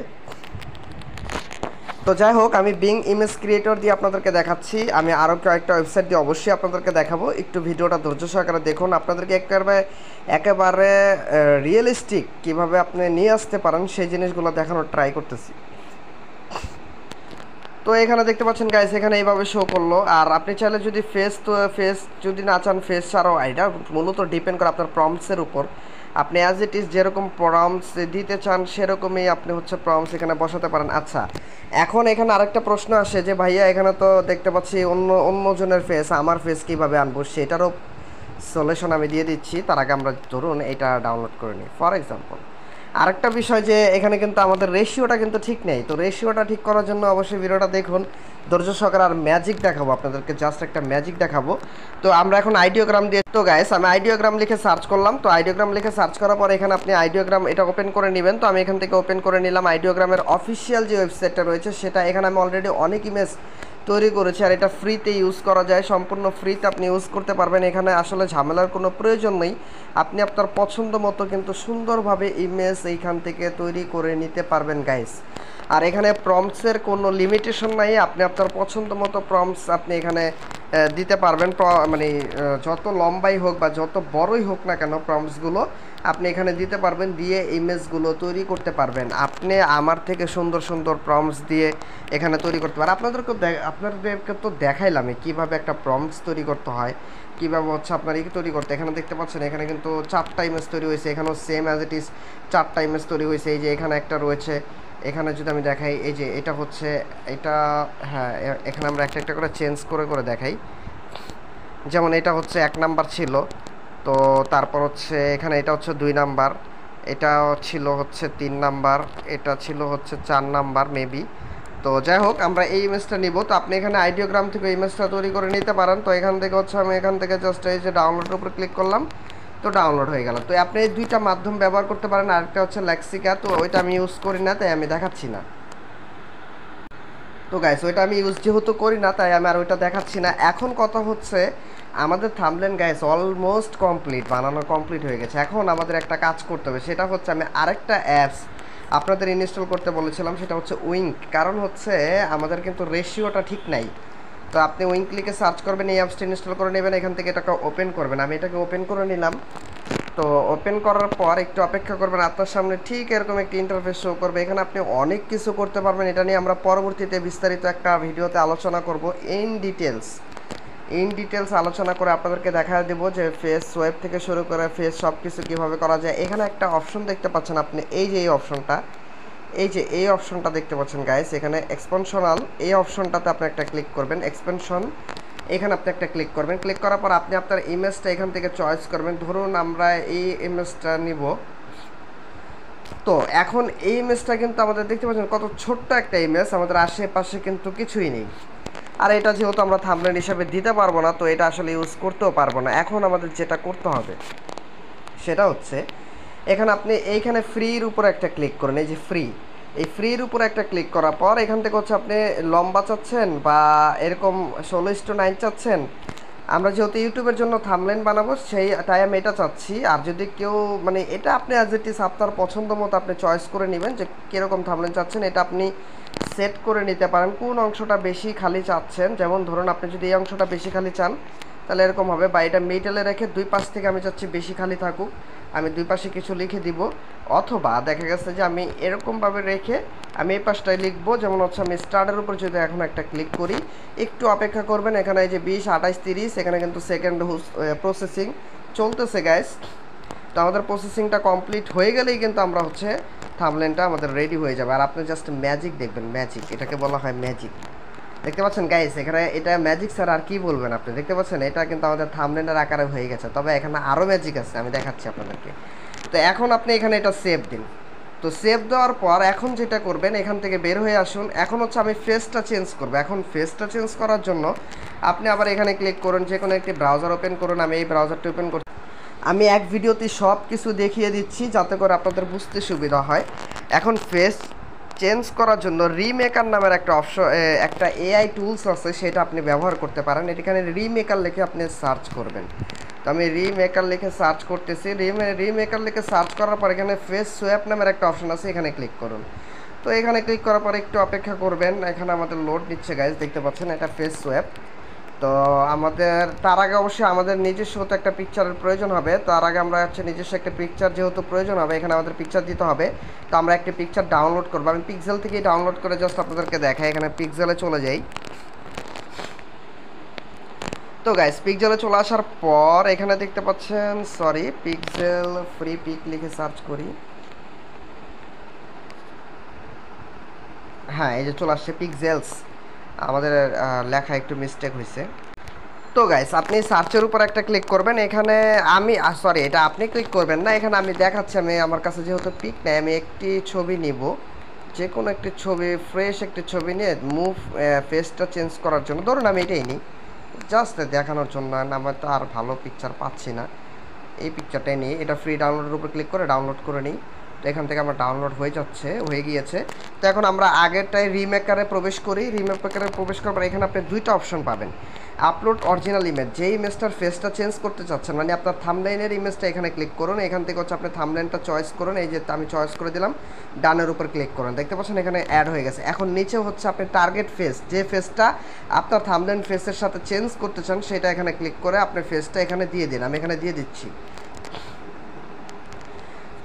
[SPEAKER 1] তো যাই হোক, আমি বিং ইমেজ ক্রিয়েটর দিয়ে আপনাদেরকে দেখাচ্ছি। আমি আরও কয়েকটা ওয়েবসাইট দিয়ে অবশ্যই আপনাদেরকে দেখাবো। একটু ভিডিওটা ধৈর্য সহকারে দেখুন। আপনাদেরকে একেবারে রিয়েলিস্টিক কীভাবে আপনি নিয়ে আসতে পারেন সেই জিনিসগুলো দেখানোর ট্রাই করতেছি। তো এখানে দেখতে পাচ্ছেন গাইস, এখানে এইভাবে শো করলো। আর আপনি চাইলে যদি ফেস যদি না চান, ফেস ছাড়াও, এটা মূলত ডিপেন্ড করে আপনার প্রম্পটসের উপর। আপনি অ্যাজ ইট ইজ যেরকম প্রম্পটস দিতে চান সেরকমই আপনি হচ্ছে প্রম্পটস এখানে বসাতে পারেন। আচ্ছা, এখন এখানে আরেকটা প্রশ্ন আসে যে ভাইয়া এখানে তো দেখতে পাচ্ছি অন্যজনের ফেস, আমার ফেস কীভাবে আনবো, সেটারও সলিউশন আমি দিয়ে দিচ্ছি। তার আগে আমরা ধরুন এটা ডাউনলোড করে নিই ফর এক্সাম্পল। আরেকটা বিষয় যে এখানে কিন্তু আমাদের রেশিওটা কিন্তু ঠিক নেই। তো রেশিওটা ঠিক করার জন্য অবশ্যই ভিডিওটা দেখুন ধৈর্য সহকারে। আর ম্যাজিক দেখাবো আপনাদেরকে, জাস্ট একটা ম্যাজিক দেখাবো। তো আমরা এখন আইডিওগ্রাম দিয়ে, তো গাইস আমি আইডিওগ্রাম লিখে সার্চ করলাম। তো আইডিওগ্রাম লিখে সার্চ করার পর এখানে আপনি আইডিওগ্রাম এটা ওপেন করে নেবেন। তো আমি এখান থেকে ওপেন করে নিলাম আইডিওগ্রামের অফিসিয়াল যে ওয়েবসাইটটা রয়েছে সেটা। এখানে আমি অলরেডি অনেক ইমেজ তৈরি করেছি, আর এটা ফ্রিতে ইউজ করা যায়, সম্পূর্ণ ফ্রিতে আপনি ইউজ করতে পারবেন। এখানে আসলে ঝামেলার কোনো প্রয়োজন নেই। আপনি আপনার পছন্দ মতো কিন্তু সুন্দরভাবে ইমেজ এইখান থেকে তৈরি করে নিতে পারবেন গাইস। আর এখানে প্রম্পটসের কোনো লিমিটেশন নাই, আপনি আপনার পছন্দ মতো প্রম্পটস আপনি এখানে দিতে পারবেন। মানে যত লম্বাই হোক বা যত বড়ই হোক না কেন প্রম্পটসগুলো আপনি এখানে দিতে পারবেন, দিয়ে ইমেজগুলো তৈরি করতে পারবেন। আপনি আমার থেকে সুন্দর সুন্দর প্রম্পটস দিয়ে এখানে তৈরি করতে পারেন। আপনাদেরকে তো দেখাইলামই কীভাবে একটা প্রম্পটস তৈরি করতে হয়, কীভাবে হচ্ছে আপনার তৈরি করতে। এখানে দেখতে পাচ্ছেন এখানে কিন্তু 4টা ইমেজ তৈরি হয়েছে, এখানেও সেম অ্যাজ ইট ইজ 4টা ইমেজ তৈরি হয়েছে। এই যে এখানে একটা রয়েছে, এখানে যদি আমি দেখাই, এই যে এটা হচ্ছে এটা, হ্যাঁ এখানে আমরা একটা একটা করে চেঞ্জ করে করে দেখাই। যেমন এটা হচ্ছে 1 নাম্বার ছিল, তো তারপর হচ্ছে এখানে এটা হচ্ছে 2 নাম্বার, এটা ছিল হচ্ছে 3 নাম্বার, এটা ছিল হচ্ছে 4 নাম্বার মেবি। তো যাই হোক, আমরা এই ইমেজটা নিব। তো আপনি এখানে আইডিওগ্রাম থেকে ইমেজটা তৈরি করে নিতে পারেন। তো এখান থেকে হচ্ছে আমি এখান থেকে জাস্ট এই যে ডাউনলোডের উপর ক্লিক করলাম, তো ডাউনলোড হয়ে গেল। তো আপনি এই 2টা মাধ্যম ব্যবহার করতে পারেন। আরেকটা হচ্ছে লেক্সিকা, তো ওইটা আমি ইউজ করি না তাই আমি দেখাচ্ছি না। তো গাইস ওইটা আমি ইউজ যেহেতু করি না তাই আমি আর ওইটা দেখাচ্ছি না। এখন কথা হচ্ছে আমাদের থাম্বনেল গাইস অলমোস্ট কমপ্লিট, বানানো কমপ্লিট হয়ে গেছে। এখন আমাদের একটা কাজ করতে হবে, সেটা হচ্ছে আমি আরেকটা অ্যাপস আপনাদের ইনস্টল করতে বলেছিলাম, সেটা হচ্ছে উইঙ্ক। কারণ হচ্ছে আমাদের কিন্তু রেশিওটা ঠিক নাই। তো আপনি উইঙ্ক লিখে সার্চ করবেন, এই অ্যাপসটা ইনস্টল করে নেবেন, এখান থেকে এটাকে ওপেন করবেন। আমি এটাকে ওপেন করে নিলাম। তো ওপেন করার পর একটু অপেক্ষা করবেন, আপনার সামনে ঠিক এরকম একটি ইন্টারফেস শো করবে। এখানে আপনি অনেক কিছু করতে পারবেন। এটা নিয়ে আমরা পরবর্তীতে বিস্তারিত একটা ভিডিওতে আলোচনা করব ইন ডিটেলস আলোচনা করে আপনাদেরকে দেখা দেবো যে ফেস ওয়েব থেকে শুরু করে ফেস সব কিছু কীভাবে করা যায়। এখানে একটা অপশন দেখতে পাচ্ছেন আপনি, এই যে এই অপশনটা দেখতে পাচ্ছেন গাইস, এখানে এক্সপেনশনাল, এই অপশনটাতে আপনি একটা ক্লিক করবেন, এক্সপেনশন, এখানে আপনি একটা ক্লিক করবেন। ক্লিক করার পর আপনি আপনার ইমেজটা এখান থেকে চয়েস করবেন। ধরুন আমরা এই ইমেজটা নিব। তো এখন এই ইমেজটা কিন্তু আমাদের দেখতে পাচ্ছেন কত ছোট্ট একটা ইমেজ, আমাদের আশেপাশে কিন্তু কিছুই নেই। আর এটা যেহেতু আমরা থাম্বনেল হিসাবে দিতে পারবো না, তো এটা আসলে ইউজ করতেও পারবো না। এখন আমাদের যেটা করতে হবে সেটা হচ্ছে এখানে আপনি এইখানে ফ্রির উপর একটা ক্লিক করেন, এই যে ফ্রি, এই ফ্রির উপর একটা ক্লিক করার পর এখান থেকে হচ্ছে আপনি লম্বা চাচ্ছেন বা এরকম 16:9 চাচ্ছেন। আমরা যেহেতু ইউটিউবের জন্য থাম্বনেল বানাবো তাই আমি এটা চাচ্ছি। আর যদি কেউ মানে এটা আপনি অ্যাজ ইট ইজ আপনার পছন্দ মতো আপনি চয়েস করে নেবেন যে কীরকম থাম্বনেল চাচ্ছেন। এটা আপনি সেট করে নিতে পারেন কোন অংশটা বেশি খালি চাচ্ছেন। যেমন ধরুন আপনি যদি এই অংশটা বেশি খালি চান তাহলে এরকম হবে, বা এটা মিডলে রেখে দুই পাশ থেকে আমি চাচ্ছি বেশি খালি থাকুক, আমি দুই পাশে কিছু লিখে দিব। অথবা দেখা গেছে যে আমি এরকমভাবে রেখে আমি এই পাশটায় লিখবো, যেমন হচ্ছে আমি স্টার্টের উপর যদি এখন একটা ক্লিক করি, একটু অপেক্ষা করবেন। এখানে এই যে 20, 28, 30 এখানে কিন্তু সেকেন্ড প্রসেসিং চলতেছে গাইস। তো আমাদের প্রসেসিংটা কমপ্লিট হয়ে গেলেই কিন্তু আমরা হচ্ছে থাম্বনেলটা আমাদের রেডি হয়ে যাবে। আর আপনি জাস্ট ম্যাজিক দেখবেন, ম্যাজিক, এটাকে বলা হয় ম্যাজিক। দেখতে পাচ্ছেন গাইস, এখানে এটা ম্যাজিক স্যার আর কি বলবেন আপনি। দেখতে পাচ্ছেন এটা কিন্তু আমাদের থাম্বনেলের আকারে হয়ে গেছে, তবে এখানে আরও ম্যাজিক আছে, আমি দেখাচ্ছি আপনাদেরকে। তো এখন আপনি এখানে এটা সেভ দিন। তো সেভ দেওয়ার পর এখন যেটা করবেন, এখান থেকে বের হয়ে আসুন। এখন হচ্ছে আমি ফেসটা চেঞ্জ করবো। এখন ফেসটা চেঞ্জ করার জন্য আপনি আবার এখানে ক্লিক করুন, যে কোনো একটি ব্রাউজার ওপেন করুন। আমি এই ব্রাউজারটি ওপেন করছি। আমি এক ভিডিওতে সব কিছু দেখিয়ে দিচ্ছি যাতে করে আপনাদের বুঝতে সুবিধা হয়। এখন ফেস চেঞ্জ করার জন্য রিমেকার নামের একটা অপশন, একটা এআই টুলস আছে, সেটা আপনি ব্যবহার করতে পারেন। এখানে রিমেকার লিখে আপনি সার্চ করবেন। তো আমি রিমেকার লিখে সার্চ করতেছি। রিমেকার লিখে সার্চ করার পর এখানে ফেস সোয়াপ নামের একটা অপশন আছে, এখানে ক্লিক করুন। তো এখানে ক্লিক করার পর একটু অপেক্ষা করবেন। এখানে আমাদের লোড নিচ্ছে গাইজ, দেখতে পাচ্ছেন এটা ফেস সোয়াপ। তো আমাদের তার আগে অবশ্যই আমাদের নিজস্ব তো একটা পিকচারের প্রয়োজন হবে। তার আগে আমরা হচ্ছে নিজস্ব একটা পিকচার যেহেতু প্রয়োজন হবে, এখানে আমাদের পিকচার দিতে হবে। তো আমরা একটা পিকচার ডাউনলোড করবো। আমি পিক্সেল থেকেই ডাউনলোড করে জাস্ট আপনাদেরকে দেখাই। এখানে পিক্সেলে চলে যাই। তো গাইস পিক্সেলে চলে আসার পর এখানে দেখতে পাচ্ছেন, সরি, পিক্সেল ফ্রি পিক লিখে সার্চ করি। হ্যাঁ, এই যে চলে আসছে পিক্সেলস। আমাদের লেখা একটু মিস্টেক হয়েছে। তো গাইস আপনি সার্চের উপর একটা ক্লিক করবেন। এখানে আমি সরি, এটা আপনি ক্লিক করবেন না, এখানে আমি দেখাচ্ছি। আমি আমার কাছে যেহেতু পিক নেই, আমি একটি ছবি নিব, যে কোনো একটি ছবি, ফ্রেশ একটি ছবি নিয়ে মুভ ফেসটা চেঞ্জ করার জন্য ধরুন আমি এটাই নিই, জাস্ট দেখানোর জন্য। আমার তো আর ভালো পিকচার পাচ্ছি না, এই পিকচারটাই নিই। এটা ফ্রি ডাউনলোডের উপর ক্লিক করে ডাউনলোড করে নিই। তো এখান থেকে আমার ডাউনলোড হয়ে গিয়েছে। তো এখন আমরা আগেরটাই রিমেকারে প্রবেশ করি। রিমেকারে প্রবেশ করার পর এখানে আপনি দুইটা অপশন পাবেন, আপলোড অরিজিনাল ইমেজ। যে ইমেজটার ফেসটা চেঞ্জ করতে চাচ্ছেন, মানে আপনার থাম্বনেইলের ইমেজটা, এখানে ক্লিক করুন। এখান থেকে হচ্ছে আপনি থাম্বনেইলটা চয়েস করুন। এই যে আমি চয়েস করে দিলাম, ডানের উপর ক্লিক করুন। দেখতে পাচ্ছেন এখানে অ্যাড হয়ে গেছে। এখন নিচে হচ্ছে আপনি টার্গেট ফেস, যে ফেসটা আপনার থাম্বনেইল ফেসের সাথে চেঞ্জ করতে চান, সেটা এখানে ক্লিক করে আপনার ফেসটা এখানে দিয়ে দিন। আমি এখানে দিয়ে দিচ্ছি।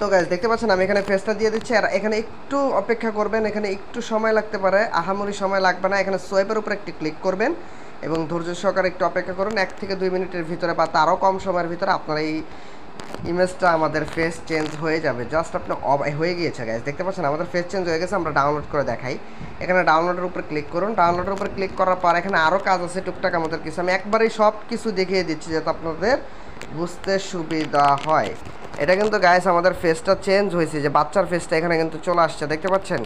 [SPEAKER 1] তো গাইজ দেখতে পাচ্ছেন আমি এখানে ফেসটা দিয়ে দিচ্ছি। আর এখানে একটু অপেক্ষা করবেন, এখানে একটু সময় লাগতে পারে, আহামরি সময় লাগবে না। এখানে সোয়াইপের উপর একটি ক্লিক করবেন এবং ধৈর্য সহকারে একটু অপেক্ষা করুন। 1 থেকে 2 মিনিটের ভিতরে বা তারও কম সময়ের ভিতরে আপনার এই ইমেজটা, আমাদের ফেস চেঞ্জ হয়ে যাবে। জাস্ট আপনি হয়ে গিয়েছে গাইজ, দেখতে পাচ্ছেন আমাদের ফেস চেঞ্জ হয়ে গেছে। আমরা ডাউনলোড করে দেখাই। এখানে ডাউনলোডের উপর ক্লিক করুন। ডাউনলোডের উপর ক্লিক করার পর এখানে আরও কাজ আছে টুকটাক আমাদের কিছু। আমি একবারেই সব কিছু দেখিয়ে দিচ্ছি যাতে আপনাদের বুঝতে সুবিধা হয়। এটা কিন্তু গাইস আমাদের ফেসটা চেঞ্জ হয়েছে, যে বাচ্চার ফেসটা এখানে কিন্তু চলে আসছে, দেখতে পাচ্ছেন।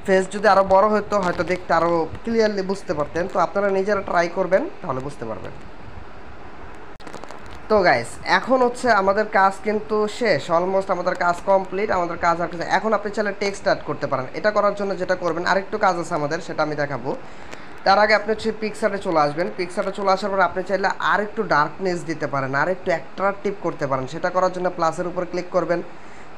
[SPEAKER 1] ফেস যদি আরও বড় হতো হয়তো দেখতে আরও ক্লিয়ারলি বুঝতে পারতেন। তো আপনারা নিজেরা ট্রাই করবেন, তাহলে বুঝতে পারবেন। তো গাইস এখন হচ্ছে আমাদের কাজ কিন্তু শেষ, অলমোস্ট আমাদের কাজ কমপ্লিট। আমাদের কাজ আর কিছু। এখন আপনি চাইলে টেক্সট অ্যাড করতে পারেন। এটা করার জন্য যেটা করবেন, আরেকটু কাজ আছে আমাদের, সেটা আমি দেখাবো। তার আগে আপনি হচ্ছে পিকচারে চলে আসবেন। পিকচারে চলে আসার পর আপনি চাইলে আর একটু ডার্কনেস দিতে পারেন, আর একটু অ্যাট্রাকটিভ করতে পারেন। সেটা করার জন্য প্লাসের উপর ক্লিক করবেন।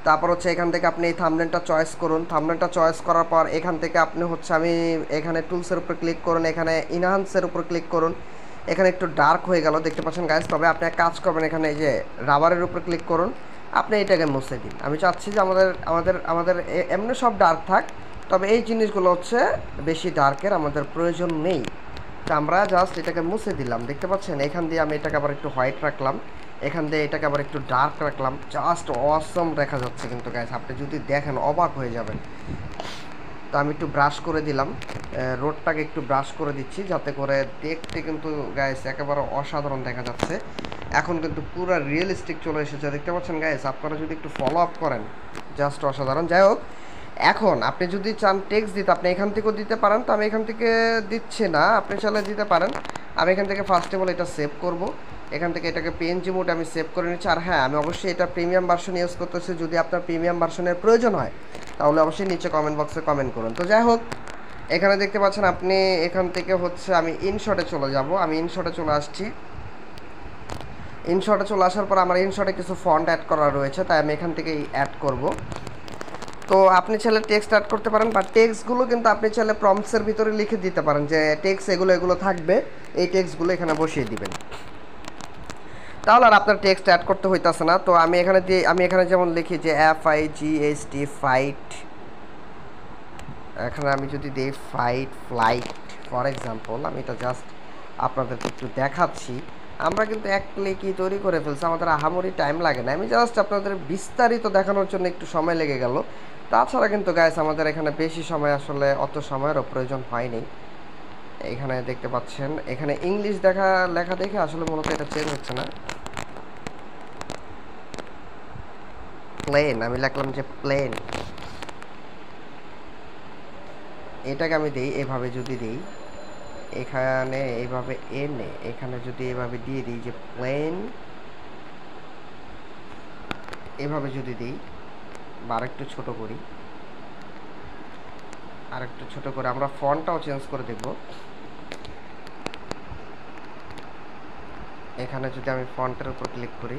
[SPEAKER 1] তারপর হচ্ছে এখান থেকে আপনি এই থাম্বনেলটা চয়েস করুন। থাম্বনেলটা চয়েস করার পর এখান থেকে আপনি হচ্ছে আমি এখানে টুলসের উপর ক্লিক করুন, এখানে ইনহান্সের উপর ক্লিক করুন। এখানে একটু ডার্ক হয়ে গেল, দেখতে পাচ্ছেন গাইস। তবে আপনি এক কাজ করবেন, এখানে এই যে রাবারের উপর ক্লিক করুন, আপনি এটাকে মুছে দিন। আমি চাচ্ছি যে আমাদের আমাদের আমাদের এমনি সব ডার্ক থাক, তবে এই জিনিসগুলো হচ্ছে বেশি ডার্কের আমাদের প্রয়োজন নেই। তো আমরা জাস্ট এটাকে মুছে দিলাম, দেখতে পাচ্ছেন। এখান দিয়ে আমি এটাকে আবার একটু হোয়াইট রাখলাম, এখান দিয়ে এটাকে আবার একটু ডার্ক রাখলাম। জাস্ট অসম দেখা যাচ্ছে কিন্তু গাইস, আপনি যদি দেখেন অবাক হয়ে যাবেন। তো আমি একটু ব্রাশ করে দিলাম, রোডটাকে একটু ব্রাশ করে দিচ্ছি যাতে করে দেখতে কিন্তু গাইস একেবারে অসাধারণ দেখা যাচ্ছে। এখন কিন্তু পুরো রিয়েলিস্টিক চলে এসেছে, দেখতে পাচ্ছেন গাইস। আপনারা যদি একটু ফলো আপ করেন, জাস্ট অসাধারণ। যাই হোক, এখন আপনি যদি চান টেক্সট দিতে, আপনি এখান থেকেও দিতে পারেন। তো আমি এখান থেকে দিচ্ছি না, আপনি চাইলে দিতে পারেন। আমি এখান থেকে ফার্স্ট অফ অল এটা সেভ করব। এখান থেকে এটাকে পিএনজি মোড আমি সেভ করে নিচ্ছি। আর হ্যাঁ, আমি অবশ্যই এটা প্রিমিয়াম ভার্সন ইউজ করতেছি। যদি আপনার প্রিমিয়াম ভার্সনের প্রয়োজন হয় তাহলে অবশ্যই নিচে কমেন্ট বক্সে কমেন্ট করুন। তো যাই হোক, এখানে দেখতে পাচ্ছেন আপনি এখান থেকে হচ্ছে আমি ইনশটে চলে যাব। আমি ইনশটে চলে আসছি। ইনশটে চলে আসার পর আমার ইনশটে কিছু ফন্ট অ্যাড করা রয়েছে, তাই আমি এখান থেকেই অ্যাড করব। তো আপনি চাইলে টেক্সট অ্যাড করতে পারেন, বা টেক্সটগুলো কিন্তু আপনি চাইলে প্রম্পটসের ভিতরে লিখে দিতে পারেন যে টেক্সট এগুলো থাকবে, এই টেক্সটগুলো এখানে বসিয়ে দিবেন, তাহলে আর আপনার টেক্সট অ্যাড করতে হইতাছে না। তো আমি এখানে যেমন লিখি যে FIGHT ফাইট, এখানে আমি যদি দিই ফ্লাইট ফর এক্সাম্পল, আমি এটা জাস্ট আপনাদেরকে একটু দেখাচ্ছি। আমরা কিন্তু এক ক্লিকই তৈরি করে ফেলছি, আমাদের আহামরি টাইম লাগে না। আমি জাস্ট আপনাদের বিস্তারিত দেখানোর জন্য একটু সময় লেগে গেল। তাছাড়া কিন্তু গাইস আমাদের এখানে বেশি সময়, আসলে অত সময়েরও প্রয়োজন হয়নি। এখানে দেখতে পাচ্ছেন, এখানে ইংলিশ লেখা দেখে আসলে মূলত এটা চেঞ্জ হচ্ছে না। প্লেন, আমি লিখলাম যে প্লেন, এটাকে আমি দিই এভাবে, যদি দিই এখানে এইভাবে এনে এখানে যদি এভাবে দিয়ে দিই যে প্লেন, এভাবে যদি দিই, বা আরেকটু ছোট করি, আরেকটু ছোট করে আমরা ফন্টটাও চেঞ্জ করে দেখব। এখানে যদি আমি ফন্টের উপর ক্লিক করি,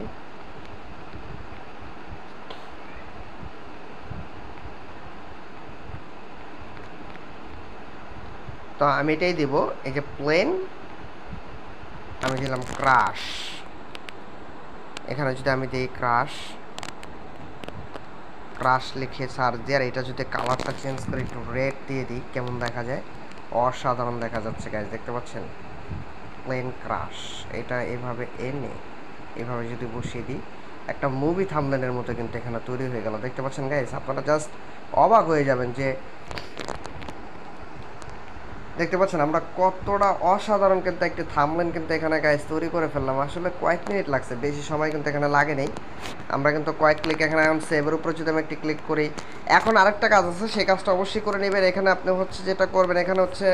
[SPEAKER 1] তো আমি এটাই দেব, এই যে প্লেন, আমি দিলাম ক্রাশ। এখানে যদি আমি দিই ক্রাশ লিখে সার্চ দিয়ে, আর এটা যদি কালারটা চেঞ্জ করে একটু রেড দিয়ে দিই, কেমন দেখা যায়? অসাধারণ দেখা যাচ্ছে গাইজ, দেখতে পাচ্ছেন? প্লেন ক্রাশ, এটা এভাবে এনে এভাবে যদি বসিয়ে দিই, একটা মুভি থাম্বনেলের মতো কিন্তু এখানে তৈরি হয়ে গেল। দেখতে পাচ্ছেন গাইজ? আপনারা জাস্ট অবাক হয়ে যাবেন যে দেখতে পাচ্ছেন আমরা কতটা অসাধারণ কিন্তু একটি থাম্বনেল কিন্তু এখানে গাইজ তৈরি করে ফেললাম। আসলে কয়েক মিনিট লাগছে, বেশি সময় কিন্তু এখানে লাগে নেই। আমরা কিন্তু কয়েক ক্লিক, এখানে এখন সেভের উপরে যদি আমি একটি ক্লিক করি, এখন আরেকটা কাজ আছে, সেই কাজটা অবশ্যই করে নেবেন। এখানে আপনি হচ্ছে যেটা করবেন, এখানে হচ্ছে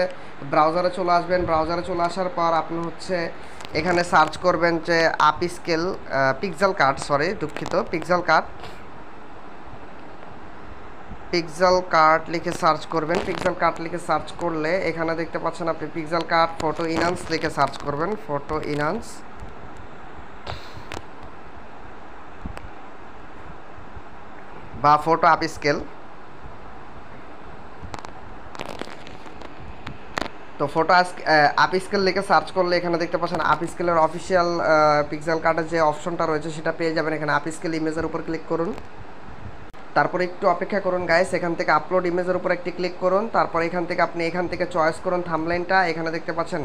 [SPEAKER 1] ব্রাউজারে চলে আসবেন। ব্রাউজারে চলে আসার পর আপনি হচ্ছে এখানে সার্চ করবেন যে পিক্সেল কার্ট লিখে সার্চ করবেন। পিক্সেল কার্ট লিখে সার্চ করলে এখানে দেখতে পাচ্ছেন আপনি পিক্সেল কার্ট ফটো ইনহান্স লিখে সার্চ করবেন, ফটো ইনহান্স। বা ফটো আপস্কেল। তো ফটো আপস্কেল লিখে সার্চ করলে এখানে দেখতে পাচ্ছেন আপস্কেলের অফিসিয়াল পিক্সেল কার্টের যে অপশনটা রয়েছে সেটা পেয়ে যাবেন। এখানে আপস্কেল ইমেজের উপর ক্লিক করুন, তারপরে একটু অপেক্ষা করুন গাইস। এখান থেকে আপলোড ইমেজের উপর একটি ক্লিক করুন, তারপর এখান থেকে চয়েস করুন থাম্বনেলটা। এখানে দেখতে পাচ্ছেন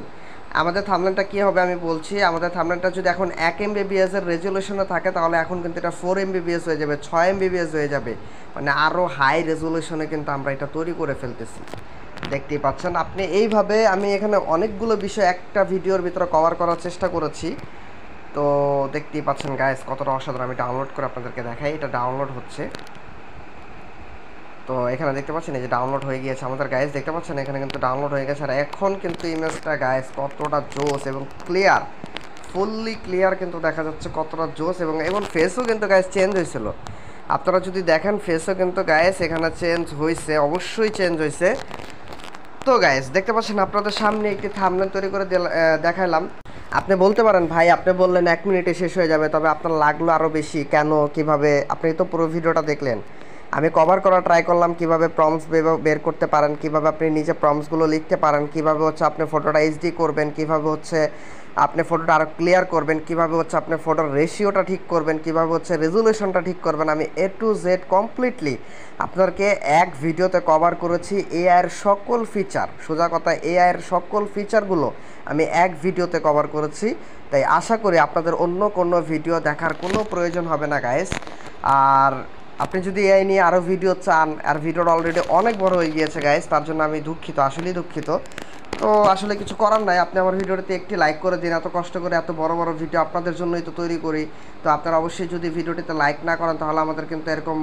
[SPEAKER 1] আমাদের থাম্বনেলটা কী হবে আমি বলছি। আমাদের থাম্বনেলটা যদি এখন 1 MBPS এর রেজুলেশনে থাকে, তাহলে এখন কিন্তু এটা 4 MBPS হয়ে যাবে, 6 MBPS হয়ে যাবে, মানে আরও হাই রেজুলেশনে কিন্তু আমরা এটা তৈরি করে ফেলতেছি। দেখতেই পাচ্ছেন আপনি। এইভাবে আমি এখানে অনেকগুলো বিষয় একটা ভিডিওর ভিতরে কভার করার চেষ্টা করেছি। তো দেখতেই পাচ্ছেন গাইস কতটা অসাধারণ। আমি ডাউনলোড করে আপনাদেরকে দেখাই, এটা ডাউনলোড হচ্ছে। তো এখানে দেখতে পাচ্ছেন এই যে ডাউনলোড হয়ে গিয়েছে আমাদের গাইস, দেখতে পাচ্ছেন এখানে কিন্তু ডাউনলোড হয়ে গেছে। আর এখন কিন্তু ইমেজটা গাইস কতটা জোস এবং ক্লিয়ার, ফুললি ক্লিয়ার কিন্তু দেখা যাচ্ছে, কতটা জোস। এবং ফেসও কিন্তু গাইস চেঞ্জ হয়েছিল। আপনারা যদি দেখেন ফেসও কিন্তু গাইস এখানে চেঞ্জ হয়েছে, অবশ্যই চেঞ্জ হয়েছে। তো গাইস দেখতে পাচ্ছেন আপনাদের সামনে একটি থাম্বনেল তৈরি করে দেখালাম। আপনি বলতে পারেন ভাই আপনি বললেন 1 মিনিটে শেষ হয়ে যাবে, তবে আপনার লাগলো আরও বেশি কেন, কিভাবে? আপনি তো পুরো ভিডিওটা দেখলেন, আমি কভার করা ট্রাই করলাম কিভাবে প্রম্পটস বের করতে পারেন, কিভাবে আপনি নিজে প্রম্পটসগুলো লিখতে পারেন, কিভাবে হচ্ছে আপনি ফটোটা এইচডি করবেন, কিভাবে হচ্ছে আপনি ফটোটা আরও ক্লিয়ার করবেন, কিভাবে হচ্ছে আপনি ফটোর রেশিওটা ঠিক করবেন, কিভাবে হচ্ছে রেজুলেশনটা ঠিক করবেন। আমি A to Z কমপ্লিটলি আপনাদেরকে এক ভিডিওতে কভার করেছি। এআইয়ের সকল ফিচার, সোজা কথা এআইয়ের সকল ফিচারগুলো আমি এক ভিডিওতে কভার করেছি। তাই আশা করি আপনাদের অন্য কোনো ভিডিও দেখার কোনো প্রয়োজন হবে না গাইস। আর আপনি যদি এআই নিয়ে আরও ভিডিও চান, আর ভিডিওটা অলরেডি অনেক বড় হয়ে গিয়েছে গাইস, তার জন্য আমি দুঃখিত, আসলেই দুঃখিত। তো আসলে কিছু করার নাই, আপনি আমার ভিডিওটাতে একটি লাইক করে দিন। এত কষ্ট করে এত বড় বড় ভিডিও আপনাদের জন্যই তো তৈরি করি। তো আপনারা অবশ্যই যদি ভিডিওটিতে লাইক না করেন, তাহলে আমাদের কিন্তু এরকম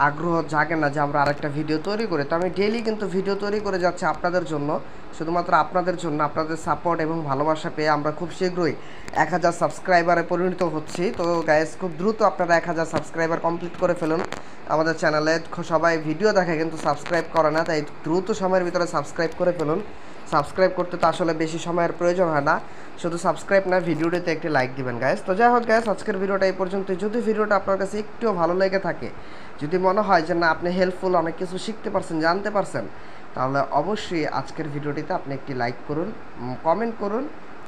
[SPEAKER 1] আগ্রহ জাগে না যে আমরা আরেকটা ভিডিও তৈরি করি। তো আমি ডেইলি কিন্তু ভিডিও তৈরি করে যাচ্ছি আপনাদের জন্য। শুধুমাত্র আপনাদের জন্য, আপনাদের সাপোর্ট এবং ভালোবাসা পেয়ে আমরা খুব শীঘ্রই 1000 সাবস্ক্রাইবারে পরিণত হচ্ছি। তো গাইস খুব দ্রুত আপনারা 1000 সাবস্ক্রাইবার কমপ্লিট করে ফেলুন আমাদের চ্যানেলে। সবাই ভিডিও দেখে কিন্তু সাবস্ক্রাইব করে না, তাই দ্রুত সময়ের ভিতরে সাবস্ক্রাইব করে ফেলুন। সাবস্ক্রাইব করতে তো আসলে বেশি সময়ের প্রয়োজন হয় না, শুধু সাবস্ক্রাইব না, ভিডিওটিতে একটি লাইক দিবেন গাইস। তো যাই হোক গাইস, আজকের ভিডিওটা এই পর্যন্ত। যদি ভিডিওটা আপনার কাছে একটুও ভালো লেগে থাকে, যদি মনে হয় যে না আপনি হেল্পফুল, অনেক কিছু শিখতে পারছেন, জানতে পারছেন, তাহলে অবশ্যই আজকের ভিডিওটিতে আপনি একটি লাইক করুন, কমেন্ট করুন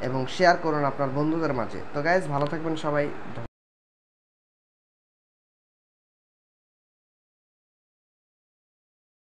[SPEAKER 1] এবং শেয়ার করুন আপনার বন্ধুদের মাঝে। তো গাইস ভালো থাকবেন সবাই।